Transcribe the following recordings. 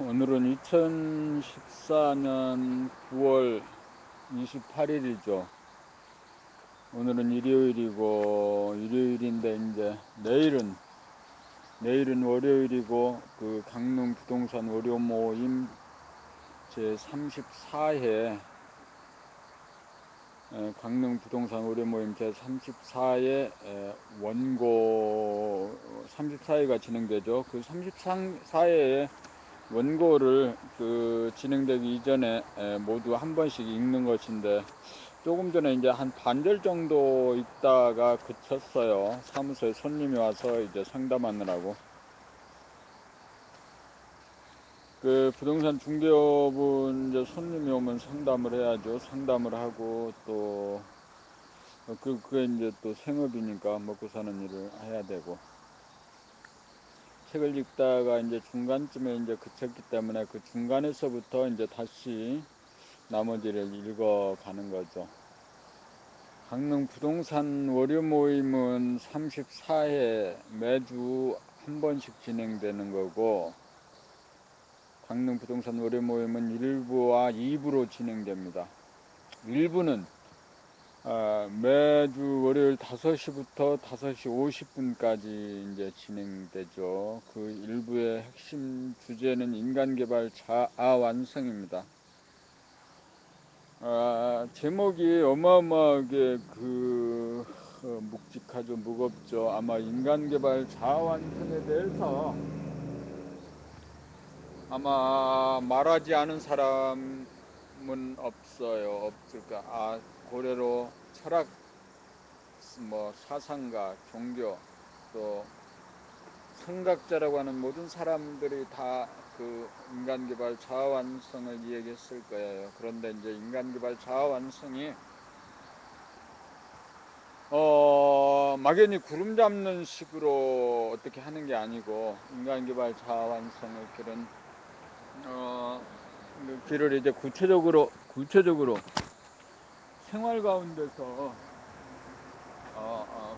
오늘은 2014년 9월 28일이죠. 오늘은 일요일인데 이제 내일은 월요일이고 그 강릉 부동산 월요 모임 제 34회 강릉 부동산 월요 모임 제 34회 원고 34회가 진행되죠. 그 34회에 원고를 진행되기 이전에 모두 한 번씩 읽는 것인데, 조금 전에 이제 한 반절 정도 읽다가 그쳤어요. 사무소에 손님이 와서 이제 상담하느라고. 그 부동산 중개업은 이제 손님이 오면 상담을 해야죠. 상담을 하고 또 그게 이제 또 생업이니까 먹고 사는 일을 해야 되고. 책을 읽다가 이제 중간쯤에 이제 그쳤기 때문에 그 중간에서부터 이제 다시 나머지를 읽어가는 거죠. 강릉 부동산 월요 모임은 34회 매주 한 번씩 진행되는 거고, 강릉 부동산 월요 모임은 1부와 2부로 진행됩니다. 1부는 매주 월요일 5시부터 5시 50분까지 이제 진행되죠. 그 1부의 핵심 주제는 인간개발 자아 완성입니다. 제목이 어마어마하게 묵직하죠, 무겁죠. 아마 인간개발 자아 완성에 대해서 아마 말하지 않은 사람은 없을까. 고래로 철학, 사상가, 종교, 또 성각자라고 하는 모든 사람들이 다 그 인간개발 자아완성을 이야기했을 거예요. 그런데 이제 인간개발 자아완성이 막연히 구름 잡는 식으로 어떻게 하는 게 아니고, 인간개발 자아완성의 길을 이제 구체적으로 생활 가운데서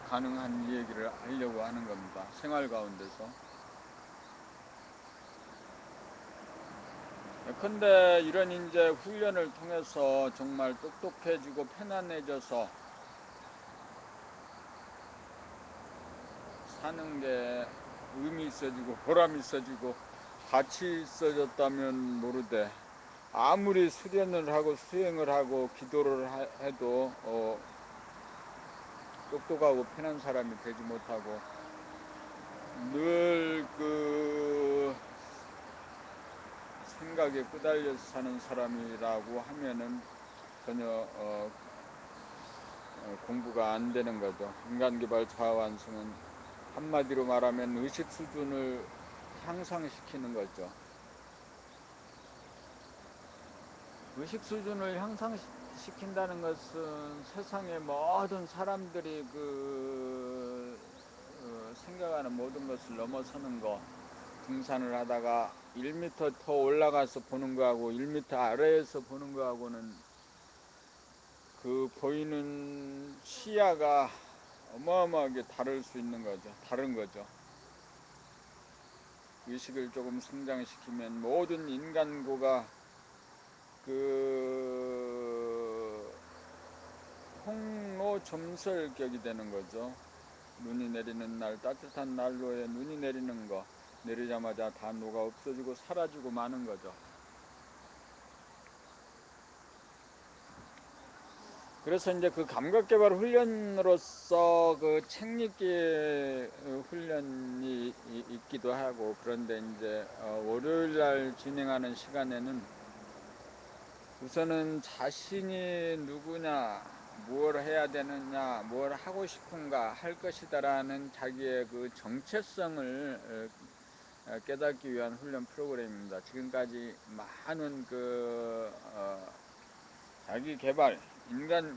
가능한 얘기를 하려고 하는 겁니다. 생활 가운데서. 근데 이런 이제 훈련을 통해서 정말 똑똑해지고 편안해져서 사는 게 의미 있어지고 보람 있어지고 가치 있어졌다면 모르되, 아무리 수련을 하고 수행을 하고 기도를 해도 똑똑하고 편한 사람이 되지 못하고, 늘 생각에 끄달려서 사는 사람이라고 하면은 전혀 공부가 안 되는 거죠. 인간개발 자아완성은 한마디로 말하면 의식 수준을 향상시키는 거죠. 의식 수준을 향상시킨다는 것은 세상의 모든 사람들이 생각하는 모든 것을 넘어서는 거. 등산을 하다가 1m 더 올라가서 보는 거하고 1m 아래에서 보는 거하고는 그 보이는 시야가 어마어마하게 다른 거죠. 의식을 조금 성장시키면 모든 인간고가 홍로 점설격이 되는 거죠. 눈이 내리는 날, 따뜻한 난로에 눈이 내리는 거, 내리자마자 다 녹아 없어지고 사라지고 마는 거죠. 그래서 이제 그 감각개발 훈련으로서 그 책 읽기 훈련이 있기도 하고, 그런데 이제 월요일날 진행하는 시간에는 우선은 자신이 누구냐, 뭘 해야 되느냐, 뭘 하고 싶은가, 할 것이다라는 자기의 그 정체성을 깨닫기 위한 훈련 프로그램입니다. 지금까지 많은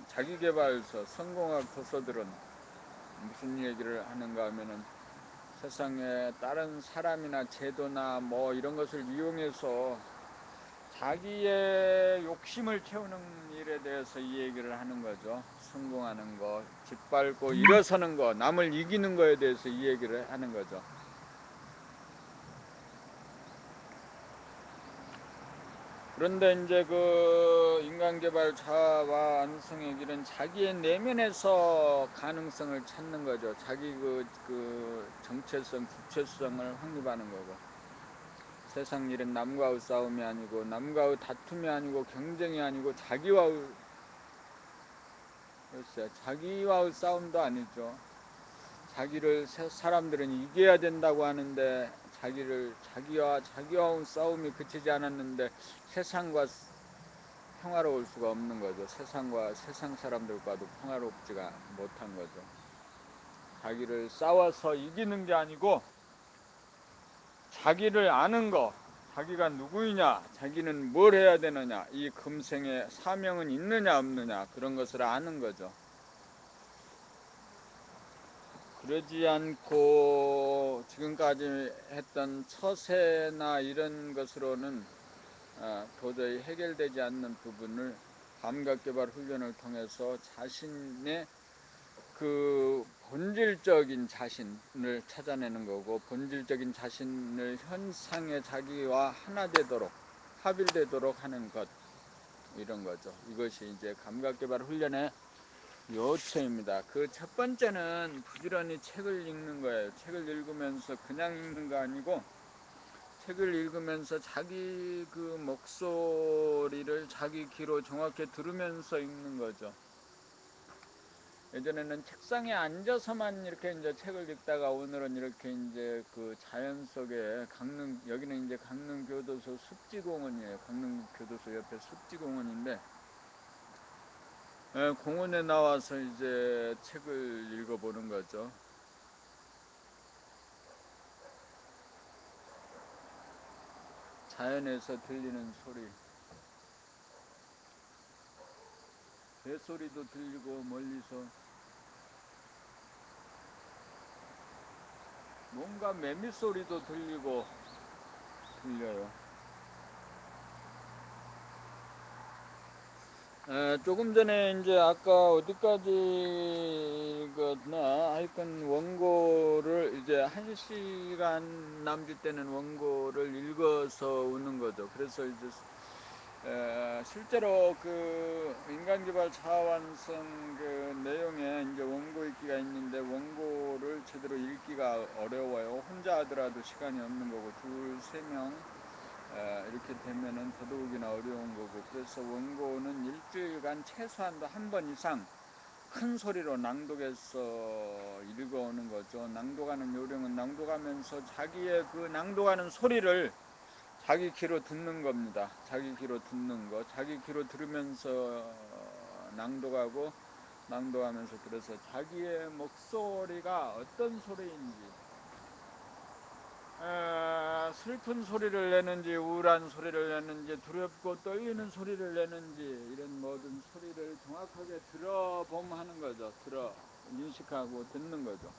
자기개발서, 성공학 도서들은 무슨 얘기를 하는가 하면은, 세상에 다른 사람이나 제도나 이런 것을 이용해서 자기의 욕심을 채우는 일에 대해서 이 얘기를 하는 거죠. 성공하는 거, 짓밟고 일어서는 거, 남을 이기는 거에 대해서 이 얘기를 하는 거죠. 그런데 이제 그 인간개발 자아와 완성의 길은 자기의 내면에서 가능성을 찾는 거죠. 자기 그 정체성, 주체성을 확립하는 거고. 세상 일은 남과의 싸움이 아니고, 남과의 다툼이 아니고, 경쟁이 아니고, 자기와의 싸움도 아니죠. 사람들은 이겨야 된다고 하는데, 자기와의 싸움이 그치지 않았는데, 세상과 평화로울 수가 없는 거죠. 세상 사람들과도 평화롭지가 못한 거죠. 자기를 싸워서 이기는 게 아니고 자기를 아는 거, 자기가 누구이냐, 자기는 뭘 해야 되느냐, 이 금생에 사명은 있느냐 없느냐, 그런 것을 아는 거죠. 그러지 않고 지금까지 했던 처세나 이런 것으로는 도저히 해결되지 않는 부분을 감각개발 훈련을 통해서 자신의 그 본질적인 자신을 찾아내는 거고, 본질적인 자신을 현상의 자기와 하나 되도록, 합일되도록 하는 것, 이런 거죠. 이것이 이제 감각개발 훈련의 요체입니다. 그 첫 번째는 부지런히 책을 읽는 거예요. 책을 읽으면서 그냥 읽는 거 아니고, 책을 읽으면서 자기 그 목소리를 자기 귀로 정확히 들으면서 읽는 거죠. 예전에는 책상에 앉아서만 이렇게 이제 책을 읽다가, 오늘은 이렇게 이제 그 자연 속에 여기는 이제 강릉교도소 습지공원이에요. 강릉교도소 옆에 습지공원인데, 공원에 나와서 이제 책을 읽어보는 거죠. 자연에서 들리는 소리, 새소리도 들리고, 멀리서 뭔가 매미 소리도 들려요. 조금 전에 이제 아까 어디까지 읽었나, 하여튼 원고를 이제 1시간 남짓 되는 원고를 읽어서 오는 거죠. 그래서 이제 실제로 그 인간개발 자아완성 그 내용에 이제 원고 읽기가 있는데, 원고를 제대로 읽기가 어려워요. 혼자 하더라도 시간이 없는 거고, 둘, 세 명 이렇게 되면은 더더욱이나 어려운 거고, 그래서 원고는 일주일간 최소한도 한 번 이상 큰 소리로 낭독해서 읽어오는 거죠. 낭독하는 요령은 낭독하면서 자기의 그 낭독하는 소리를 자기 귀로 듣는 겁니다. 자기 귀로 듣는 거, 자기 귀로 들으면서 낭독하면서, 그래서 자기의 목소리가 어떤 소리인지, 슬픈 소리를 내는지, 우울한 소리를 내는지, 두렵고 떨리는 소리를 내는지, 이런 모든 소리를 정확하게 하는 거죠. 인식하고 듣는 거죠.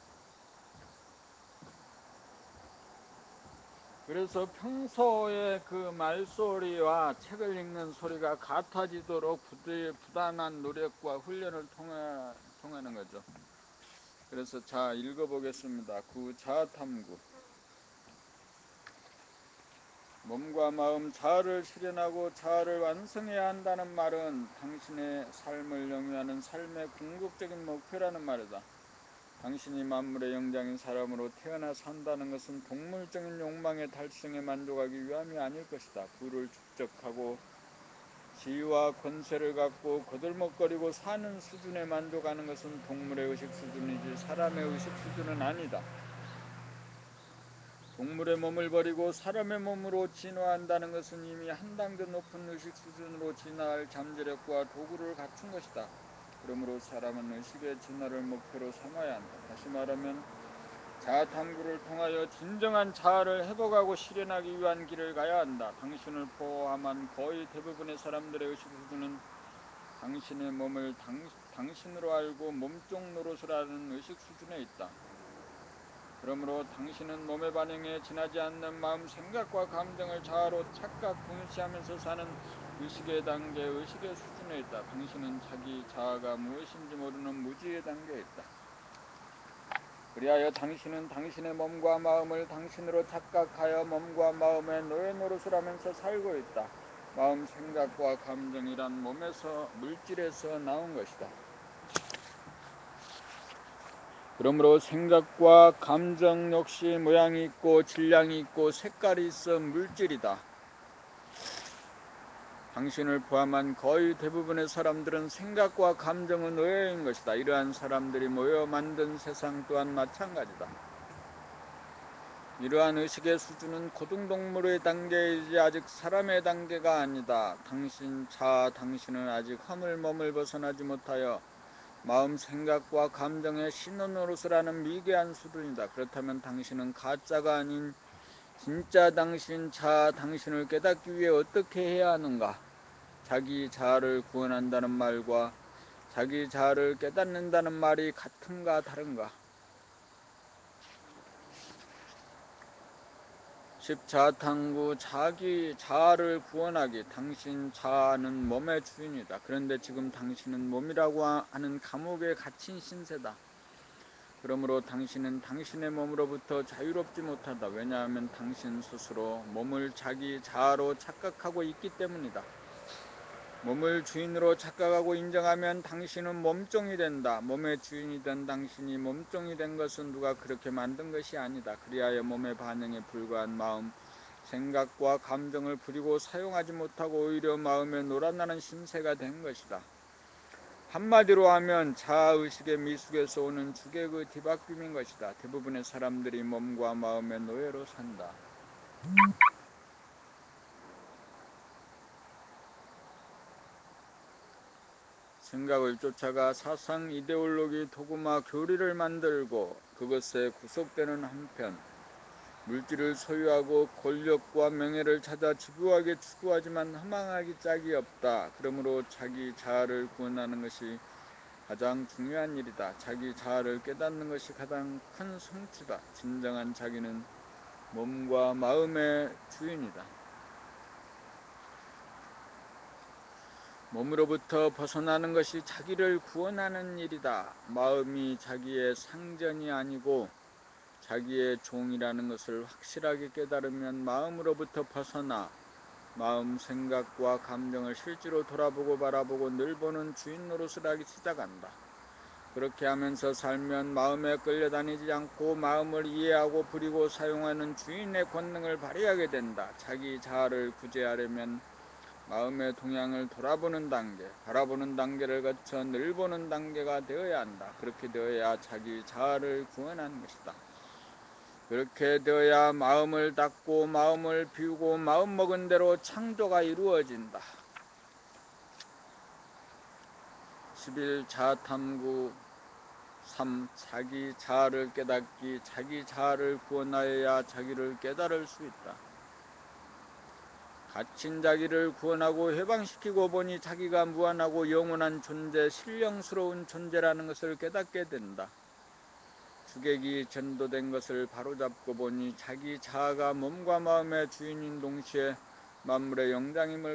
그래서 평소에 그 말소리와 책을 읽는 소리가 같아지도록 부단한 노력과 훈련을 통하는 거죠. 그래서 자, 읽어보겠습니다. 자아탐구. 몸과 마음 자아를 실현하고 자아를 완성해야 한다는 말은 당신의 삶을 영위하는 삶의 궁극적인 목표라는 말이다. 당신이 만물의 영장인 사람으로 태어나 산다는 것은 동물적인 욕망의 달성에 만족하기 위함이 아닐 것이다. 부를 축적하고 지위와 권세를 갖고 거들먹거리고 사는 수준에 만족하는 것은 동물의 의식 수준이지 사람의 의식 수준은 아니다. 동물의 몸을 버리고 사람의 몸으로 진화한다는 것은 이미 한 단계 높은 의식 수준으로 진화할 잠재력과 도구를 갖춘 것이다. 그러므로 사람은 의식의 진화를 목표로 삼아야 한다. 다시 말하면 자아탐구를 통하여 진정한 자아를 회복하고 실현하기 위한 길을 가야 한다. 당신을 포함한 거의 대부분의 사람들의 의식 수준은 당신의 몸을 당신으로 알고 몸쪽 노릇을 하는 의식 수준에 있다. 그러므로 당신은 몸의 반응에 지나지 않는 마음, 생각과 감정을 자아로 착각, 동시하면서 사는 의식의 단계, 의식의 수준에 있다. 당신은 자기 자아가 무엇인지 모르는 무지의 단계에 있다. 그리하여 당신은 당신의 몸과 마음을 당신으로 착각하여 몸과 마음의 노예 노릇을 하면서 살고 있다. 마음, 생각과 감정이란 몸에서, 물질에서 나온 것이다. 그러므로 생각과 감정 역시 모양이 있고 질량이 있고 색깔이 있어 물질이다. 당신을 포함한 거의 대부분의 사람들은 생각과 감정은 의외인 것이다. 이러한 사람들이 모여 만든 세상 또한 마찬가지다. 이러한 의식의 수준은 고등동물의 단계이지 아직 사람의 단계가 아니다. 당신은 아직 허물 몸을 벗어나지 못하여 마음, 생각과 감정의 신혼노릇을 미개한 수준이다. 그렇다면 당신은 가짜가 아닌 진짜 당신을 깨닫기 위해 어떻게 해야 하는가? 자기 자아를 구원한다는 말과 자기 자아를 깨닫는다는 말이 같은가 다른가? 14탐구 자기 자아를 구원하기. 당신 자아는 몸의 주인이다. 그런데 지금 당신은 몸이라고 하는 감옥에 갇힌 신세다. 그러므로 당신은 당신의 몸으로부터 자유롭지 못하다. 왜냐하면 당신 스스로 몸을 자기 자아로 착각하고 있기 때문이다. 몸을 주인으로 착각하고 인정하면 당신은 몸종이 된다. 몸의 주인이 된 당신이 몸종이 된 것은 누가 그렇게 만든 것이 아니다. 그리하여 몸의 반응에 불과한 마음, 생각과 감정을 부리고 사용하지 못하고 오히려 마음에 놀아나는 신세가 된 것이다. 한마디로 하면 자아의식의 미숙에서 오는 주객의 뒤바뀜인 것이다. 대부분의 사람들이 몸과 마음의 노예로 산다. 생각을 쫓아가 사상, 이데올로기, 도구마, 교리를 만들고 그것에 구속되는 한편 물질을 소유하고 권력과 명예를 찾아 집요하게 추구하지만 허망하기 짝이 없다. 그러므로 자기 자아를 구원하는 것이 가장 중요한 일이다. 자기 자아를 깨닫는 것이 가장 큰 성취다. 진정한 자기는 몸과 마음의 주인이다. 몸으로부터 벗어나는 것이 자기를 구원하는 일이다. 마음이 자기의 상전이 아니고 자기의 종이라는 것을 확실하게 깨달으면 마음으로부터 벗어나 마음, 생각과 감정을 실제로 돌아보고 바라보고 늘 보는 주인 노릇을 하기 시작한다. 그렇게 하면서 살면 마음에 끌려다니지 않고 마음을 이해하고 부리고 사용하는 주인의 권능을 발휘하게 된다. 자기 자아를 구제하려면 마음의 동향을 돌아보는 단계, 바라보는 단계를 거쳐 늘 보는 단계가 되어야 한다. 그렇게 되어야 자기 자아를 구원하는 것이다. 그렇게 되어야 마음을 닫고 마음을 비우고 마음먹은 대로 창조가 이루어진다. 11. 자아탐구 3. 자기 자아를 깨닫기. 자기 자아를 구원하여야 자기를 깨달을 수 있다. 갇힌 자기를 구원하고 해방시키고 보니 자기가 무한하고 영원한 존재, 신령스러운 존재라는 것을 깨닫게 된다. 주객이 전도된 것을 바로잡고 보니 자기 자아가 몸과 마음의 주인인 동시에 만물의 영장임을